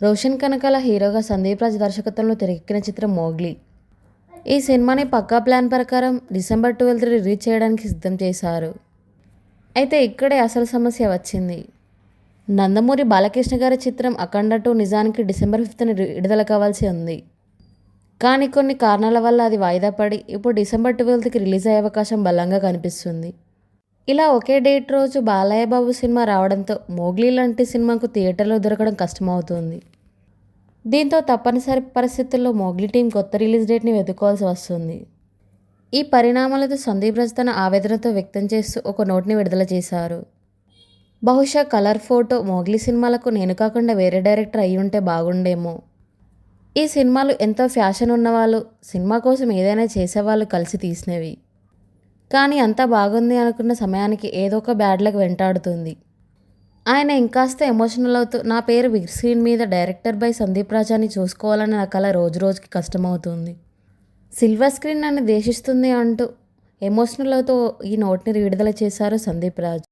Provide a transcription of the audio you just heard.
రోషన్ కనకాల హీరోగా సందీప్ రాజ్ దర్శకత్వంలో తెరకెక్కిన చిత్రం మోగ్లీ. ఈ సినిమాని పక్కా ప్లాన్ ప్రకారం డిసెంబర్ 12 రిలీజ్ చేయడానికి సిద్ధం చేశారు. అయితే ఇక్కడే అసలు సమస్య వచ్చింది. నందమూరి బాలకృష్ణ గారి చిత్రం అఖండ 2 నిజానికి డిసెంబర్ 5న విడుదల కావాల్సి ఉంది. కానీ కొన్ని కారణాల వల్ల అది వాయిదా పడి ఇప్పుడు డిసెంబర్ 12కి రిలీజ్ అయ్యే అవకాశం బలంగా కనిపిస్తుంది. ఇలా ఒకే డేట్ రోజు బాలయ్య బాబు సినిమా రావడంతో మోగ్లీ లాంటి సినిమాకు థియేటర్లో దొరకడం కష్టమవుతుంది. దీంతో తప్పనిసరి పరిస్థితుల్లో మోగ్లీ టీం కొత్త రిలీజ్ డేట్ని వెతుక్కోవాల్సి వస్తుంది. ఈ పరిణామాలతో సందీప్ రాజ్ తన ఆవేదనతో వ్యక్తం చేస్తూ ఒక నోట్ని విడుదల చేశారు. బహుశా కలర్ ఫోటో మోగ్లీ సినిమాలకు నేను కాకుండా వేరే డైరెక్టర్ అయి ఉంటే బాగుండేమో. ఈ సినిమాలు ఎంతో ఫ్యాషన్ ఉన్నవాళ్ళు, సినిమా కోసం ఏదైనా చేసేవాళ్ళు కలిసి తీసినవి. కానీ అంతా బాగుంది అనుకున్న సమయానికి ఏదో ఒక బ్యాడ్ లక్ వెంటాడుతుంది. ఆయన ఇంకాస్త ఎమోషనల్ అవుతూ నా పేరు బిగ్ స్క్రీన్ మీద డైరెక్టర్ బై సందీప్ రాజ్ అని చూసుకోవాలని నా కల రోజు రోజుకి కష్టమవుతుంది. సిల్వర్ స్క్రీన్ నన్ను దేశిస్తుంది అంటూ ఎమోషనల్ అవుతూ ఈ నోట్ని విడుదల చేశారు సందీప్ రాజ్.